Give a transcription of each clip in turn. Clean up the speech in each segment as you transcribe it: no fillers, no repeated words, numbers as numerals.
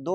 2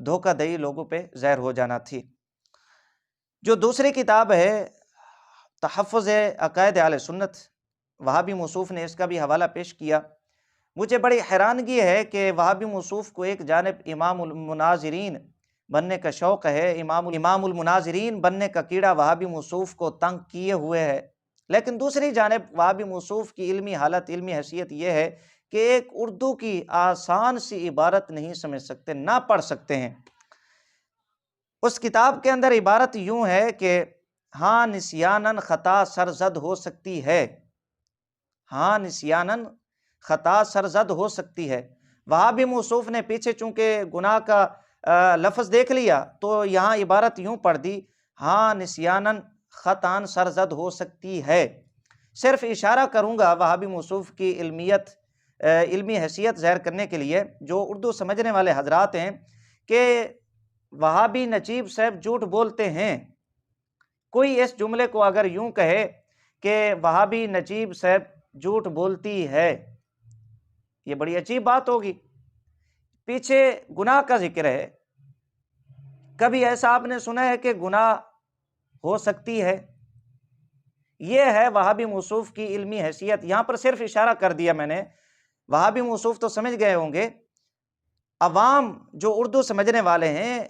دھوکہ دہی لوگوں پہ ظاہر ہو جانا تھی۔ جو دوسری کتاب ہے تحفظ عقائد اہل سنت، وہابی موصوف نے اس کا بھی حوالہ پیش کیا۔ مجھے بڑی حیرانگی ہے کہ وہابی موصوف کو ایک جانب امام المناظرین بننے کا شوق ہے، امام المناظرین بننے کا کیڑا وہابی موصوف کو تنگ کیے ہوئے ہے، لیکن دوسری جانب وہابی موصوف کی علمی حالت، علمی حیثیت یہ ہے کہ ایک اردو کی آسان سی عبارت نہیں سمجھ سکتے، نہ پڑھ سکتے ہیں۔ اس کتاب کے اندر عبارت یوں ہے کہ ہاں نسیانن خطا سرزد ہو سکتی ہے، ہاں نسیانن خطا سرزد ہو سکتی ہے۔ وہابی موصوف نے پیچھے چونکہ گناہ کا لفظ دیکھ لیا تو یہاں عبارت یوں پڑھ دی، ہاں نسیانن خطان سرزد ہو سکتی ہے۔ صرف اشارہ کروں گا وہابی موصوف کی علمیت، علمی حیثیت ظاہر کرنے کے لیے، جو اردو سمجھنے والے حضرات ہیں، کہ وہابی نجیب صاحب جھوٹ بولتے ہیں۔ کوئی اس جملے کو اگر یوں کہے کہ وہابی نجیب صاحب جھوٹ بولتی ہے، یہ بڑی عجیب بات ہوگی۔ پیچھے گناہ کا ذکر ہے، کبھی ایسا آپ نے سنا ہے کہ گناہ ہو سکتی ہے؟ یہ ہے وہابی موصوف کی علمی حیثیت۔ یہاں پر صرف اشارہ کر دیا میں نے، وہابی موصوف تو سمجھ گئے ہوں گے، عوام جو اردو سمجھنے والے ہیں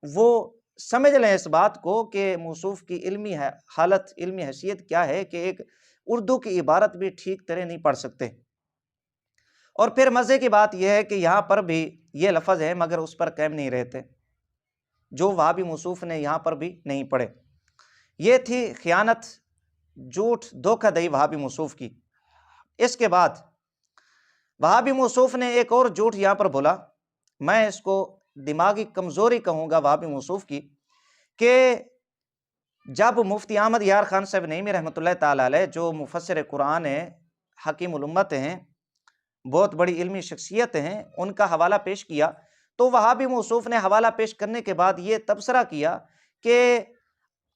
وہ سمجھ لیں اس بات کو کہ موصوف کی علمی حالت، علمی حیثیت کیا ہے کہ ایک اردو کی عبارت بھی ٹھیک طرح نہیں پڑھ سکتے۔ اور پھر مزے کی بات یہ ہے کہ یہاں پر بھی یہ لفظ ہے مگر اس پر قائم نہیں رہتے، جو وہابی موصوف نے یہاں پر بھی نہیں پڑھے۔ یہ تھی خیانت، جھوٹ، دھوکہ دہی وہابی موصوف کی۔ اس کے بعد وہابی موصوف نے ایک اور جھوٹ یہاں پر بولا، میں اس کو دماغی کمزوری کہوں گا وہابی موصوف کی، کہ جب مفتی احمد یار خان صاحب نعیمی رحمۃ اللہ تعالی علیہ، جو مفسر قرآن ہیں، حکیم الامت ہیں، بہت بڑی علمی شخصیت ہیں، ان کا حوالہ پیش کیا تو وہابی موصوف نے حوالہ پیش کرنے کے بعد یہ تبصرہ کیا کہ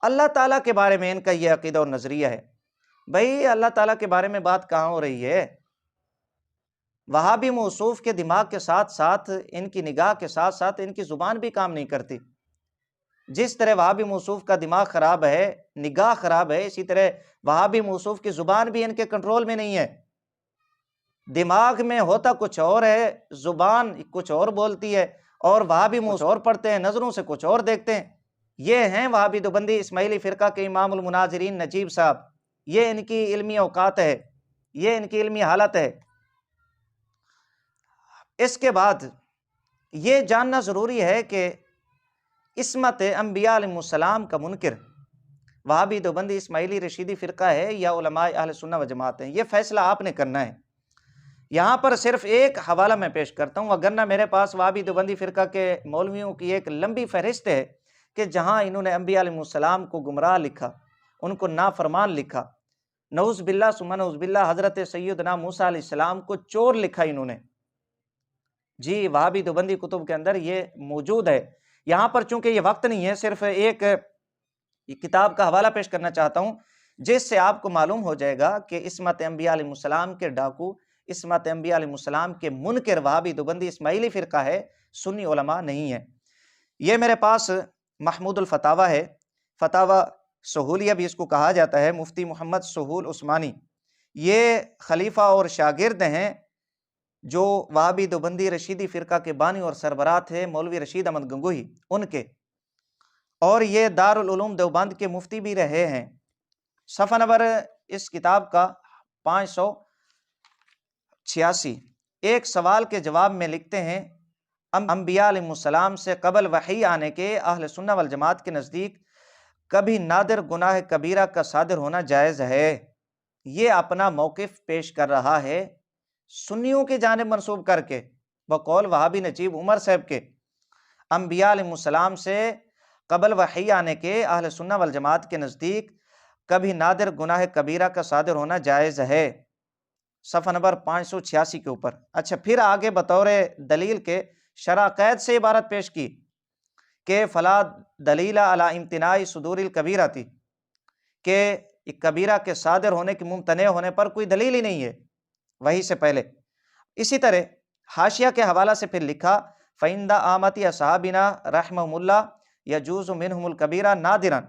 اللہ تعالیٰ کے بارے میں ان کا یہ عقیدہ اور نظریہ ہے۔ بھئی اللہ تعالیٰ کے بارے میں بات کہاں ہو رہی ہے؟ وہابی موصوف کے دماغ کے ساتھ ساتھ، ان کی نگاہ کے ساتھ ساتھ ان کی زبان بھی کام نہیں کرتی۔ جس طرح وہابی موصوف کا دماغ خراب ہے، نگاہ خراب ہے، اسی طرح وہابی موصوف کی زبان بھی ان کے کنٹرول میں نہیں ہے۔ دماغ میں ہوتا کچھ اور ہے، زبان کچھ اور بولتی ہے، اور وہابی موصوف کچھ اور پڑھتے ہیں، نظروں سے کچھ اور دیکھتے ہیں۔ یہ ہیں وہابی دیوبندی اسماعیلی فرقہ کے امام المناظرین نجیب صاحب، یہ ان کی علمی اوقات ہے، یہ ان کی علمی حالت ہے۔ اس کے بعد یہ جاننا ضروری ہے کہ عصمت انبیاء علیہ السلام کا منکر وہابی دیوبندی اسماعیلی رشیدی فرقہ ہے یا علماء اہل سنت و جماعت ہیں، یہ فیصلہ آپ نے کرنا ہے۔ یہاں پر صرف ایک حوالہ میں پیش کرتا ہوں، وگرنہ میرے پاس وہابی دیوبندی فرقہ کے مولویوں کی ایک لمبی فہرست ہے کہ جہاں انہوں نے انبیاء علیہ السلام کو گمراہ لکھا، ان کو نافرمان لکھا، نعوذ باللہ ثم نعوذ باللہ حضرت سیدنا موسیٰ علیہ السلام کو چور لکھا انہوں نے۔ جی وہابی دیوبندی کتب کے اندر یہ موجود ہے۔ یہاں پر چونکہ یہ وقت نہیں ہے، صرف ایک کتاب کا حوالہ پیش کرنا چاہتا ہوں جس سے آپ کو معلوم ہو جائے گا کہ عصمت انبیاء علیہ السلام کے ڈاکو، عصمت انبیاء علیہ السلام کے منکر وہابی دیوبندی اسماعیلی فرقہ ہے، سنی علماء نہیں ہے۔ یہ میرے پاس محمود الفتاوی ہے، فتاوی سہولیہ بھی اس کو کہا جاتا ہے، مفتی محمد سہول عثمانی، یہ خلیفہ اور شاگرد ہیں جو وہابی دیوبندی رشیدی فرقہ کے بانی اور سربراہ تھے مولوی رشید احمد گنگوہی ان کے، اور یہ دارالعلوم دیوبند کے مفتی بھی رہے ہیں۔ صفحہ نمبر اس کتاب کا 586، ایک سوال کے جواب میں لکھتے ہیں، انبیاء علیہ السلام سے قبل وحی آنے کے اہل سنت والجماعت کے نزدیک کبھی نادر گناہ کبیرہ کا صادر ہونا جائز ہے۔ یہ اپنا موقف پیش کر رہا ہے سنیوں کی جانب منسوب کر کے، بقول وہابی نجیب عمر صاحب کے، انبیاء علیہ السلام سے قبل وحی آنے کے اہل سنت والجماعت کے نزدیک کبھی نادر گناہ کبیرہ کا صادر ہونا جائز ہے، صفحہ نمبر 586 کے اوپر۔ اچھا پھر آگے بطور دلیل کے شرح قید سے عبارت پیش کی کہ فلا دلیل علی امتناع صدور الکبیرہ تھی، کہ کبیرہ کے صادر ہونے کے ممتنع ہونے پر کوئی دلیل ہی نہیں ہے وہی سے پہلے۔ اسی طرح حاشیہ کے حوالہ سے پھر لکھا فَإِنْدَ آمَتِ أَصْحَابِنَا رَحْمَهُمُ اللَّهُ يَجُوزُ مِنْهُمُ الْكَبِيرَ نَادِرًا،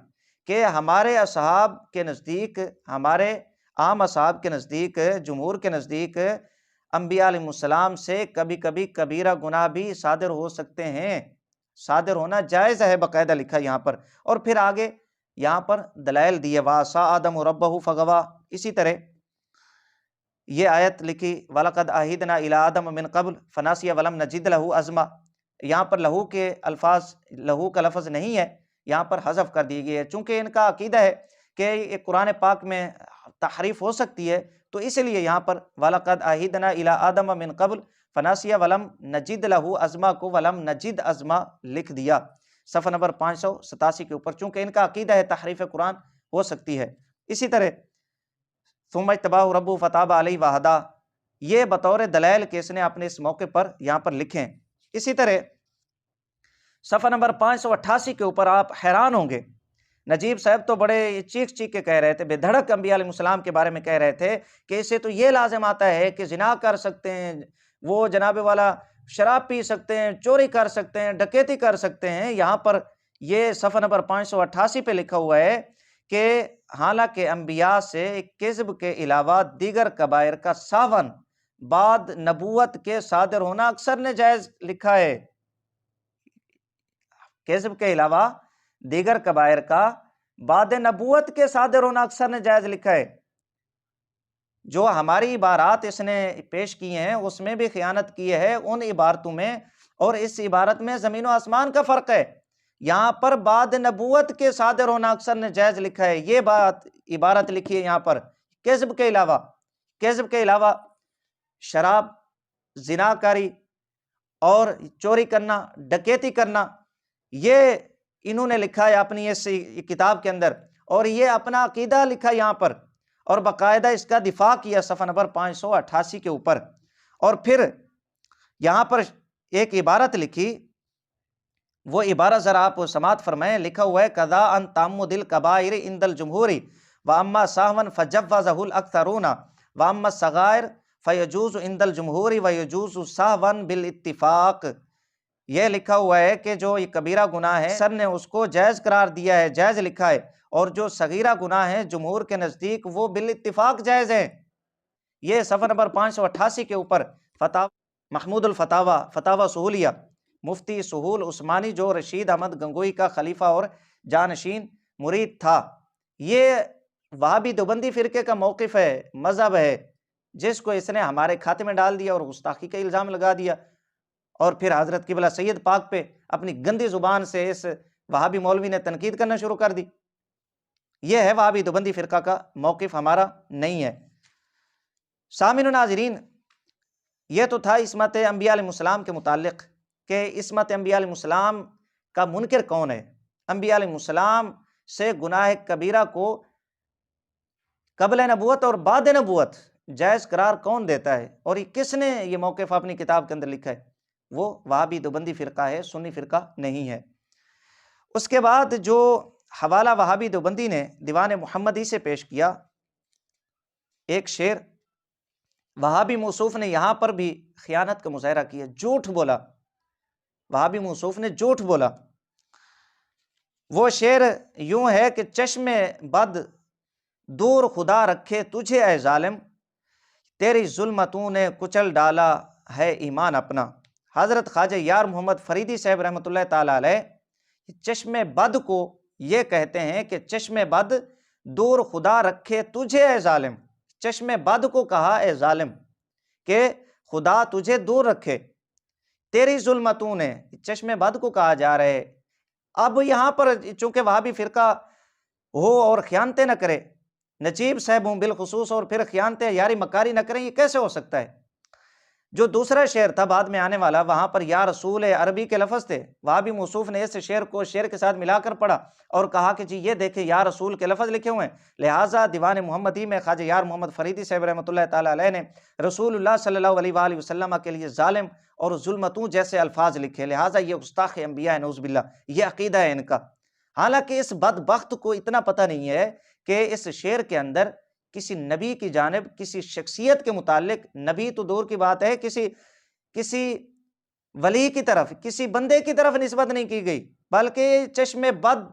کہ ہمارے اصحاب کے نزدیک، ہمارے عام اصحاب کے نزدیک، جمہور کے نزدیک، انبیاء علیہ السلام سے کبھی کبھی کبیرہ گناہ بھی صادر ہو سکتے ہیں، صادر ہونا جائز ہے، باقاعدہ لکھا یہاں پر۔ اور پھر آگے یہاں پر دلائل دیے، وَعَصَىٰ آدَمُ رَبَّهُ فَغَوَىٰ، اسی طرح یہ آیت لکھی وَلَقَدْ عَهِدْنَا إِلَىٰ آدَمَ مِن قَبْلُ فَنَسِیَ وَلَمْ نَجِدْ لَهُ عَزْمًا، یہاں پر لہو کے الفاظ، لہو کا لفظ نہیں ہے، یہاں پر حذف کر دی گئی ہے، چونکہ ان کا عقیدہ ہے کہ یہ قرآن پاک میں تحریف ہو سکتی ہے، تو اس لیے یہاں پر وَلَقَدْ عَهِدْنَا إِلَىٰ آدَمَ مِن قَبْلُ فَنَسِیَ وَلَمْ نَجِدْ لَهُ عَزْمًا کو وَلَمْ نَجِدْ عَزْمًا لکھ دیا صفحہ نمبر 587 کے اوپر، چونکہ ان کا عقیدہ ہے تحریف قرآن ہو سکتی ہے۔ اسی طرح ثم اجتباہ ربہ فتاب علیہ وہدیٰ، یہ بطور دلائل کے اس نے اپنے اس موقع پر یہاں پر لکھیں۔ اسی طرح صفحہ نمبر 588 کے اوپر آپ حیران ہوں گے، نجیب صاحب تو بڑے چیخ چیخ کے کہہ رہے تھے، بے دھڑک انبیاء علیہ السلام کے بارے میں کہہ رہے تھے کہ اس سے تو یہ لازم آتا ہے کہ زنا کر سکتے ہیں، وہ جناب والا شراب پی سکتے ہیں، چوری کر سکتے ہیں، ڈکیتی کر سکتے ہیں۔ یہاں پر یہ صفحہ نمبر 588 پہ لکھا ہوا ہے کہ حالانکہ انبیاء سے کذب کے علاوہ دیگر کبائر کا ساون بعد نبوت کے صادر ہونا اکثر نے جائز لکھا ہے، کذب کے علاوہ دیگر کبائر کا بعد نبوت کے صادر ہونا اکثر نے جائز لکھا ہے۔ جو ہماری عبارات اس نے پیش کی ہیں اس میں بھی خیانت کی ہے ان عبارتوں میں، اور اس عبارت میں زمین و آسمان کا فرق ہے۔ یہاں پر بعد نبوت کے صادر ہونا اکثر نے جائز لکھا ہے، یہ بات عبارت لکھی ہے یہاں پر، کذب کے علاوہ، کذب کے علاوہ شراب، زنا کاری اور چوری کرنا، ڈکیتی کرنا، یہ انہوں نے لکھا ہے اپنی اس کتاب کے اندر، اور یہ اپنا عقیدہ لکھا یہاں پر، اور باقاعدہ اس کا دفاع کیا صفحہ نمبر 588 کے اوپر۔ اور پھر یہاں پر ایک عبارت لکھی، وہ عبارت ذرا آپ سماعت فرمائیں، لکھا ہوا ہے قضا ان تعمد الکبائر عند الجمہور واما سہوا فجوزہ الاکثرون واما الصغائر فیجوز عند الجمہور ویجوز سہوا بالاتفاق۔ یہ لکھا ہوا ہے کہ جو یہ کبیرہ گناہ ہے سر نے اس کو جائز قرار دیا ہے، جائز لکھا ہے، اور جو صغیرہ گناہ ہے جمہور کے نزدیک وہ بالاتفاق جائز ہیں۔ یہ صفحہ نمبر 588 کے اوپر فتاوی محمود الفتاوی، فتاوی سہولیہ، مفتی سہول عثمانی جو رشید احمد گنگوئی کا خلیفہ اور جانشین مرید تھا۔ یہ وہابی دیوبندی فرقے کا موقف ہے، مذہب ہے، جس کو اس نے ہمارے کھاتے میں ڈال دیا اور گستاخی کا الزام لگا دیا، اور پھر حضرت قبلہ سید پاک پہ اپنی گندی زبان سے اس وہابی مولوی نے تنقید کرنا شروع کر دی۔ یہ ہے وہابی دیوبندی فرقہ کا موقف، ہمارا نہیں ہے۔ سامعین و ناظرین، یہ تو تھا عصمت انبیاء علیہ السلام کے متعلق کہ عصمت انبیاء علیہ السلام کا منکر کون ہے، انبیاء علیہ السلام سے گناہ کبیرہ کو قبل نبوت اور بعد نبوت جائز قرار کون دیتا ہے، اور یہ کس نے یہ موقف اپنی کتاب کے اندر لکھا ہے؟ وہ وہابی دیوبندی فرقہ ہے، سنی فرقہ نہیں ہے۔ اس کے بعد جو حوالہ وہابی دیوبندی نے دیوان محمدی سے پیش کیا، ایک شعر، وہابی موصوف نے یہاں پر بھی خیانت کا مظاہرہ کیا، جھوٹ بولا، وہابی موصوف نے جھوٹ بولا۔ وہ شعر یوں ہے کہ چشم بد دور خدا رکھے تجھے اے ظالم، تیری ظلمتوں نے کچل ڈالا ہے ایمان اپنا۔ حضرت خواجہ یار محمد فریدی صاحب رحمۃ اللہ تعالی علیہ چشم بد کو یہ کہتے ہیں کہ چشم بد دور خدا رکھے تجھے اے ظالم، چشم بد کو کہا اے ظالم کہ خدا تجھے دور رکھے، تیری ظلمتوں نے، چشم بد کو کہا جا رہے۔ اب یہاں پر چونکہ وہابی فرقہ ہو اور خیانتیں نہ کرے، نجیب صاحب ہوں بالخصوص، اور پھر خیانتیں یاری مکاری نہ کریں، یہ کیسے ہو سکتا ہے؟ جو دوسرا شعر تھا بعد میں آنے والا، وہاں پر یا رسول عربی کے لفظ تھے، وہابی موصوف نے اس شعر کو شعر کے ساتھ ملا کر پڑھا اور کہا کہ جی یہ دیکھیں یا رسول کے لفظ لکھے ہوئے ہیں، لہٰذا دیوان محمدی میں خواجہ یار محمد فریدی صاحب رحمۃ اللہ تعالی علیہ نے رسول اللہ صلی اللہ علیہ وآلہ وسلم کے لیے ظالم اور ظلمتوں جیسے الفاظ لکھے، لہٰذا یہ گستاخ انبیاء ہے، نعوذ باللہ، یہ عقیدہ ہے ان کا۔ حالانکہ اس بدبخت کو اتنا پتہ نہیں ہے کہ اس شعر کے اندر کسی نبی کی جانب، کسی شخصیت کے متعلق، نبی تو دور کی بات ہے، کسی ولی کی طرف، کسی بندے کی طرف نسبت نہیں کی گئی، بلکہ چشم بد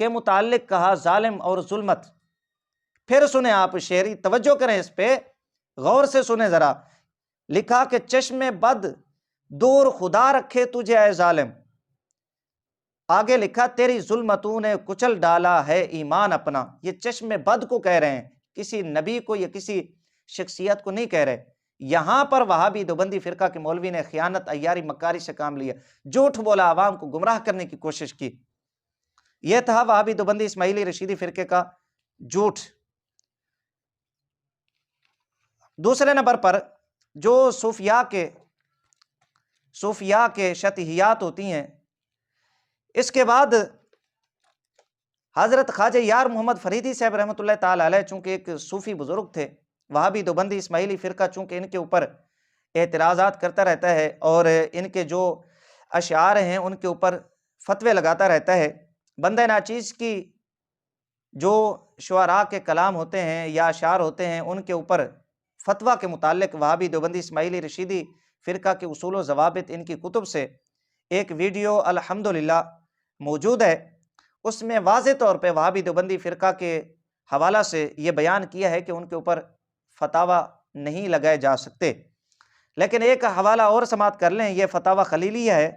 کے متعلق کہا ظالم اور ظلمت۔ پھر سنیں آپ شعری، توجہ کریں اس پہ، غور سے سنیں ذرا۔ لکھا کہ چشم بد دور خدا رکھے تجھے اے ظالم، آگے لکھا تیری ظلمتوں نے کچل ڈالا ہے ایمان اپنا۔ یہ چشم بد کو کہہ رہے ہیں، کسی نبی کو یا کسی شخصیت کو نہیں کہہ رہے۔ یہاں پر وہابی دیوبندی فرقہ کے مولوی نے خیانت، عیاری، مکاری سے کام لیا، جھوٹ بولا، عوام کو گمراہ کرنے کی کوشش کی۔ یہ تھا وہابی دیوبندی اسماعیلی رشیدی فرقے کا جھوٹ۔ دوسرے نمبر پر جو صوفیاء کے شطحیات ہوتی ہیں، اس کے بعد حضرت خواجہ یار محمد فریدی صاحب رحمۃ اللہ تعالی علیہ چونکہ ایک صوفی بزرگ تھے، وہابی دیوبندی اسماعیلی فرقہ چونکہ ان کے اوپر اعتراضات کرتا رہتا ہے اور ان کے جو اشعار ہیں ان کے اوپر فتوے لگاتا رہتا ہے، بندہ ناچیز کی جو شعراء کے کلام ہوتے ہیں یا اشعار ہوتے ہیں ان کے اوپر فتویٰ کے متعلق وہابی دیوبندی اسماعیلی رشیدی فرقہ کے اصول و ضوابط ان کی کتب سے ایک ویڈیو الحمدللہ موجود ہے۔ اس میں واضح طور پہ وہابی دیوبندی فرقہ کے حوالہ سے یہ بیان کیا ہے کہ ان کے اوپر فتاویٰ نہیں لگائے جا سکتے۔ لیکن ایک حوالہ اور سماعت کر لیں، یہ فتاویٰ خلیلیہ ہے،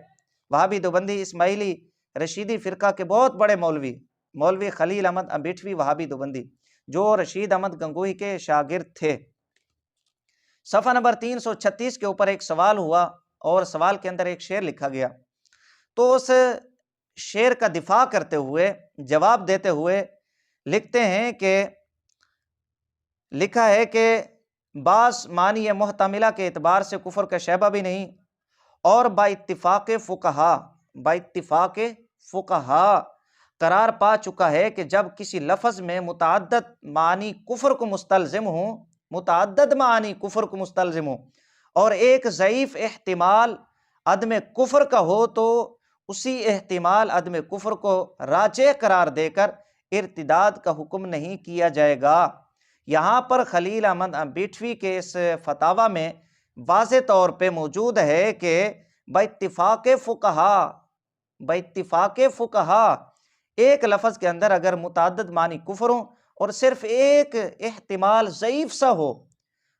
وہابی دیوبندی اسماعیلی رشیدی فرقہ کے بہت بڑے مولوی خلیل احمد انبیٹوی وہابی دیوبندی، جو رشید احمد گنگوہی کے شاگرد تھے۔ صفحہ نمبر 336 کے اوپر ایک سوال ہوا اور سوال کے اندر ایک شعر لکھا گیا، تو اس شعر کا دفاع کرتے ہوئے، جواب دیتے ہوئے لکھتے ہیں کہ لکھا ہے کہ بعض معنی محتملہ کے اعتبار سے کفر کا شیبہ بھی نہیں، اور با اتفاق فقہا قرار پا چکا ہے کہ جب کسی لفظ میں متعدد معانی کفر کو مستلزم ہوں اور ایک ضعیف احتمال عدم کفر کا ہو تو اسی احتمال عدم کفر کو راجح قرار دے کر ارتداد کا حکم نہیں کیا جائے گا۔ یہاں پر خلیل احمد انبیٹوی کے اس فتاویٰ میں واضح طور پہ موجود ہے کہ باتفاق فقہا ایک لفظ کے اندر اگر متعدد معنی کفر ہوں اور صرف ایک احتمال ضعیف سا ہو،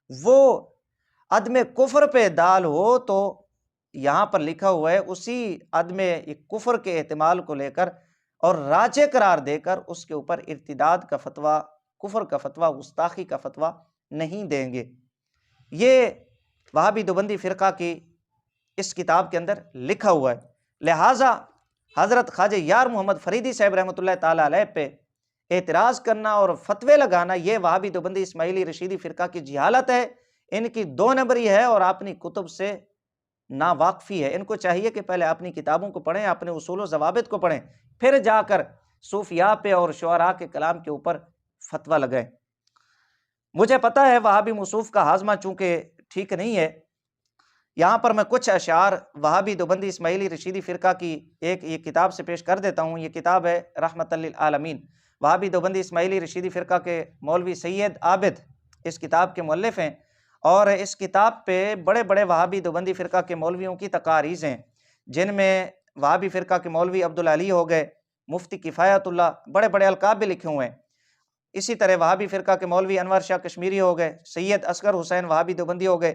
وہ عدم کفر پہ دال ہو، تو یہاں پر لکھا ہوا ہے اسی عدم کفر کے احتمال کو لے کر اور راجح قرار دے کر اس کے اوپر ارتداد کا فتویٰ، کفر کا فتویٰ، گستاخی کا فتویٰ نہیں دیں گے۔ یہ وہابی دیوبندی فرقہ کی اس کتاب کے اندر لکھا ہوا ہے۔ لہٰذا حضرت خواجہ یار محمد فریدی صاحب رحمۃ اللہ تعالی علیہ پہ اعتراض کرنا اور فتوے لگانا، یہ وہابی دیوبندی اسماعیلی رشیدی فرقہ کی جہالت ہے، ان کی 2 نمبری ہے اور اپنی کتب سے ناواقفی ہے۔ ان کو چاہیے کہ پہلے اپنی کتابوں کو پڑھیں، اپنے اصول و ضوابط کو پڑھیں، پھر جا کر صوفیاء پہ اور شعراء کے کلام کے اوپر فتویٰ لگائیں۔ مجھے پتہ ہے وہابی موصوف کا ہاضمہ چونکہ ٹھیک نہیں ہے، یہاں پر میں کچھ اشعار وہابی دیوبندی اسماعیلی رشیدی فرقہ کی یہ کتاب سے پیش کر دیتا ہوں۔ یہ کتاب ہے رحمت للعالمین، وہابی دیوبندی اسماعیلی رشیدی فرقہ کے مولوی سید عابد اس کتاب کے مؤلف ہیں، اور اس کتاب پہ بڑے بڑے وہابی دیوبندی فرقہ کے مولویوں کی تقاریض ہیں، جن میں وہابی فرقہ کے مولوی عبدالعلی ہو گئے، مفتی کفایت اللہ، بڑے بڑے القاب بھی لکھے ہوئے ہیں۔ اسی طرح وہابی فرقہ کے مولوی انور شاہ کشمیری ہو گئے، سید اصغر حسین وہابی دیوبندی ہو گئے،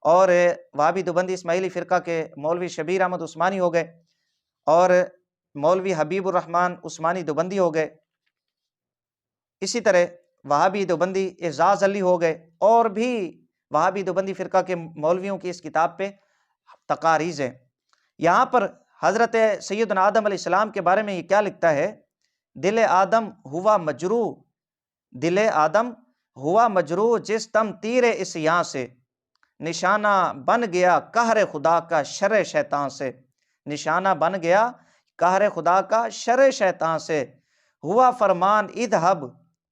اور وہابی دیوبندی اسماعیلی فرقہ کے مولوی شبیر احمد عثمانی ہو گئے، اور مولوی حبیب الرحمن عثمانی دیوبندی ہو گئے۔ اسی طرح وہابی دیوبندی اعزاز علی ہو گئے، اور بھی وہابی دیوبندی فرقہ کے مولویوں کی اس کتاب پہ تقاریض ہیں۔ یہاں پر حضرت سیدنا آدم علیہ السلام کے بارے میں یہ کیا لکھتا ہے؟ دل آدم ہوا مجروح جس تم تیر عصیاں سے، نشانہ بن گیا قہر خدا کا شر شیطان سے، نشانہ بن گیا قہر خدا کا شر شیطان سے، ہوا فرمان اذہب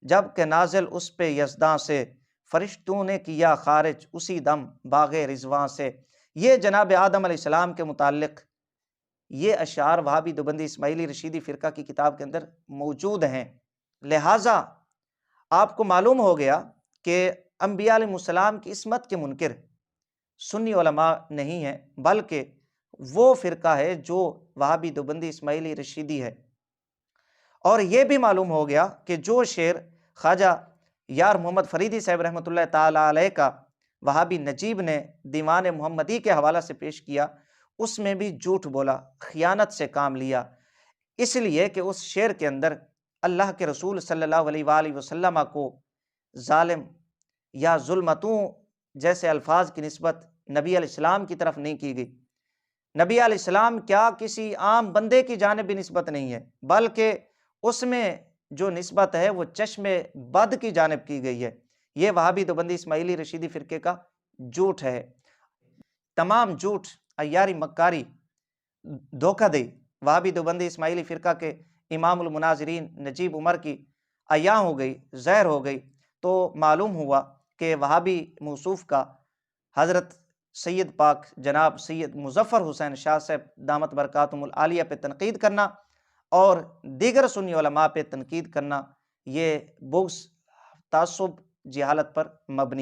جب کہ نازل اس پہ یزداں سے، فرشتوں نے کیا خارج اسی دم باغ رضوان سے۔ یہ جناب آدم علیہ السلام کے متعلق یہ اشعار وہابی دیوبندی اسماعیلی رشیدی فرقہ کی کتاب کے اندر موجود ہیں۔ لہٰذا آپ کو معلوم ہو گیا کہ انبیاء علیہ السلام کی عصمت کے منکر سنی علماء نہیں ہیں، بلکہ وہ فرقہ ہے جو وہابی دیوبندی اسماعیلی رشیدی ہے۔ اور یہ بھی معلوم ہو گیا کہ جو شعر خواجہ یار محمد فریدی صاحب رحمۃ اللہ تعالیٰ علیہ کا وہابی نجیب نے دیوان محمدی کے حوالہ سے پیش کیا، اس میں بھی جھوٹ بولا، خیانت سے کام لیا، اس لیے کہ اس شعر کے اندر اللہ کے رسول صلی اللہ علیہ وآلہ وسلم کو ظالم یا ظلمتوں جیسے الفاظ کی نسبت نبی علیہ السلام کی طرف نہیں کی گئی۔ نبی علیہ السلام کیا کسی عام بندے کی جانب بھی نسبت نہیں ہے، بلکہ اس میں جو نسبت ہے وہ چشم بد کی جانب کی گئی ہے۔ یہ وہابی دیوبندی اسماعیلی رشیدی فرقے کا جھوٹ ہے۔ تمام جھوٹ، عیاری، مکاری، دھوکہ دہی وہابی دیوبندی اسماعیلی فرقہ کے امام المناظرین نجیب عمر کی عیاں ہو گئی، ظاہر ہو گئی، تو معلوم ہوا کہ وہابی موصوف کا حضرت سید پاک جناب سید مظفر حسین شاہ صاحب دامت برکاتہم العالیہ پہ تنقید کرنا اور دیگر سنی علماء پہ تنقید کرنا، یہ بغض، تعصب، جہالت پر مبنی